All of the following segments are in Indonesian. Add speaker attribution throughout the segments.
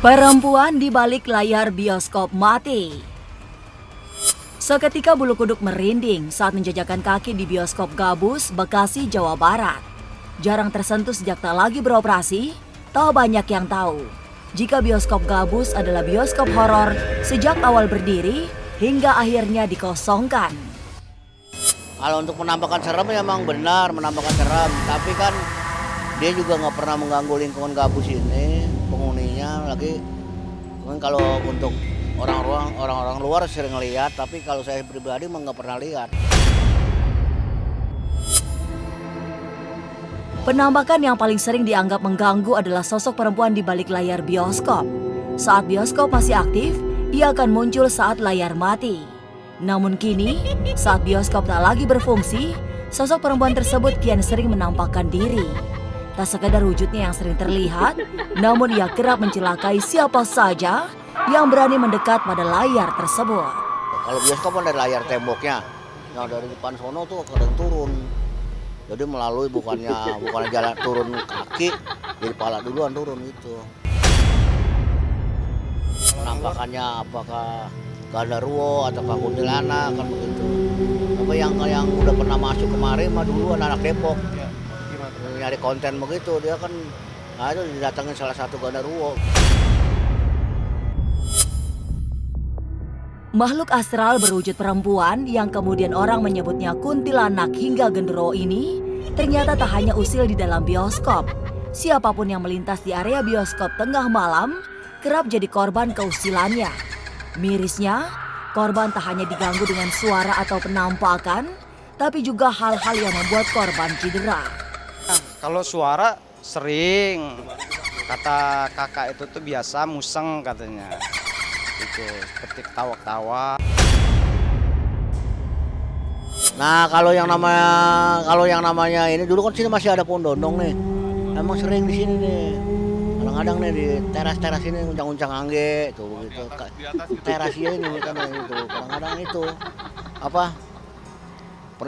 Speaker 1: Perempuan di balik layar bioskop mati. Seketika bulu kuduk merinding saat menjajakan kaki di bioskop Gabus, Bekasi, Jawa Barat. Jarang tersentuh sejak tak lagi beroperasi, tak banyak yang tahu jika bioskop Gabus adalah bioskop horor sejak awal berdiri hingga akhirnya dikosongkan.
Speaker 2: Kalau untuk menampakkan serem ya memang benar menampakkan serem, tapi kan dia juga nggak pernah mengganggu lingkungan Gabus ini, penghuninya lagi. Mungkin kalau untuk orang-orang luar sering lihat, tapi kalau saya pribadi emang nggak pernah lihat.
Speaker 1: Penampakan yang paling sering dianggap mengganggu adalah sosok perempuan di balik layar bioskop. Saat bioskop masih aktif, ia akan muncul saat layar mati. Namun kini, saat bioskop tak lagi berfungsi, sosok perempuan tersebut kian sering menampakkan diri. Tak sekadar wujudnya yang sering terlihat, namun ia kerap mencelakai siapa saja yang berani mendekat pada layar tersebut.
Speaker 2: Kalau bioskop kan dari layar temboknya, nah dari depan sono tuh kadang turun. Jadi melalui bukannya jalan turun kaki, jadi pala duluan turun itu. Penampakannya apakah Gandarwo atau kuntilanak kan begitu. Tapi yang udah pernah masuk kemari mah dulu anak Depok. Nyari konten begitu, dia kan itu didatangin salah satu Gandarwo.
Speaker 1: Makhluk astral berwujud perempuan yang kemudian orang menyebutnya kuntilanak hingga genderuwo ini ternyata tak hanya usil di dalam bioskop. Siapapun yang melintas di area bioskop tengah malam kerap jadi korban keusilannya. Mirisnya, korban tak hanya diganggu dengan suara atau penampakan, tapi juga hal-hal yang membuat korban cedera.
Speaker 3: Kalau suara sering, kata kakak itu tuh biasa museng katanya. Itu seperti ketawa-ketawa.
Speaker 2: Nah kalau yang namanya ini dulu kan sini masih ada pohon dondong nih. Emang sering di sini nih. Kadang-kadang nih di teras-teras ini uncang-uncang angge tuh gitu. Terasnya ini kan itu. Kadang-kadang itu apa?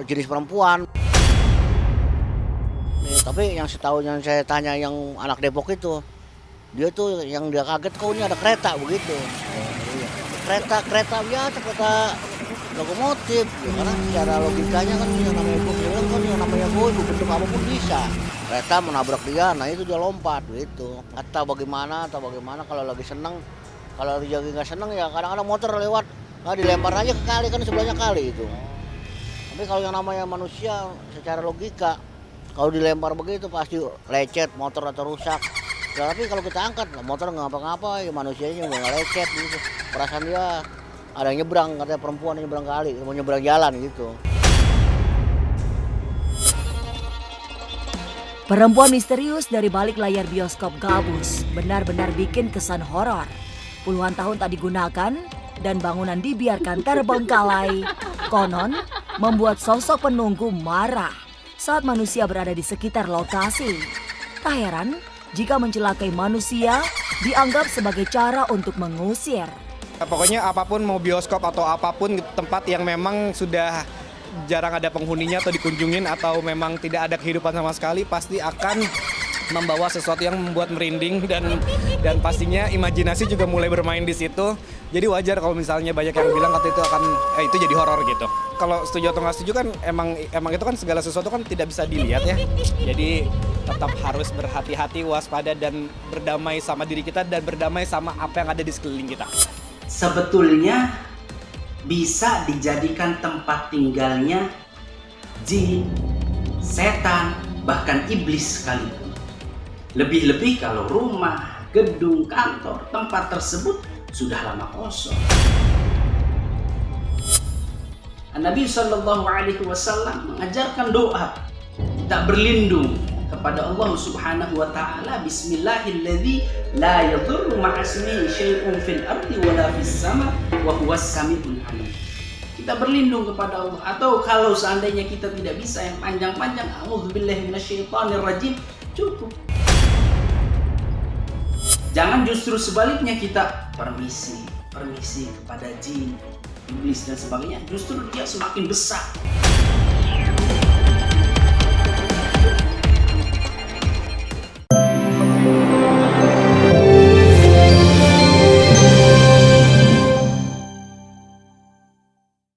Speaker 2: Jenis perempuan. Nih, tapi yang saya tanya yang anak Depok itu, dia tuh yang dia kaget kok ini ada kereta begitu. Kereta biasa, kereta lokomotif ya, karena secara logikanya kan yang namanya ibu bilang kan yang namanya ibu bentuk apapun bisa. Kereta menabrak dia, nah itu dia lompat gitu. Atau bagaimana kalau lagi seneng, kalau lagi nggak seneng ya kadang-kadang motor lewat, nah dilempar aja ke kali, kan sebelahnya kali itu. Tapi kalau yang namanya manusia secara logika, kalau dilempar begitu pasti lecet motor atau rusak. Ya, tapi kalau kita angkat, motor nggak ngapa-ngapa, ya manusianya nggak lecet gitu. Perasaan dia ada yang nyebrang, katanya perempuan yang nyebrang kali, mau nyebrang jalan gitu.
Speaker 1: Perempuan misterius dari balik layar bioskop Gabus benar-benar bikin kesan horor. Puluhan tahun tak digunakan dan bangunan dibiarkan terbengkalai. Konon membuat sosok penunggu marah saat manusia berada di sekitar lokasi. Tak heran jika mencelakai manusia dianggap sebagai cara untuk mengusir.
Speaker 3: Pokoknya apapun mau bioskop atau apapun tempat yang memang sudah jarang ada penghuninya atau dikunjungin atau memang tidak ada kehidupan sama sekali pasti akan membawa sesuatu yang membuat merinding dan pastinya imajinasi juga mulai bermain di situ. Jadi wajar kalau misalnya banyak yang bilang kata itu akan itu jadi horor gitu. Kalau setuju atau nggak setuju kan emang itu kan segala sesuatu kan tidak bisa dilihat ya. Jadi tetap harus berhati-hati, waspada dan berdamai sama diri kita dan berdamai sama apa yang ada di sekeliling kita.
Speaker 4: Sebetulnya bisa dijadikan tempat tinggalnya jin, setan, bahkan iblis sekalipun. Lebih-lebih kalau rumah, gedung, kantor, tempat tersebut sudah lama kosong. Nabi Shallallahu Alaihi Wasallam mengajarkan doa kita berlindung kepada Allah Subhanahu Wa Taala. Bismillahilladzi la yadurru ma'asmihi syai'un fil ardi wala fis sama wa huwas samiul alim. Kita berlindung kepada Allah. Atau kalau seandainya kita tidak bisa yang panjang-panjang, a'udzubillahi minasyaitonir rajim, cukup. Jangan justru sebaliknya kita permisi kepada jin, iblis dan sebagainya. Justru dia semakin besar.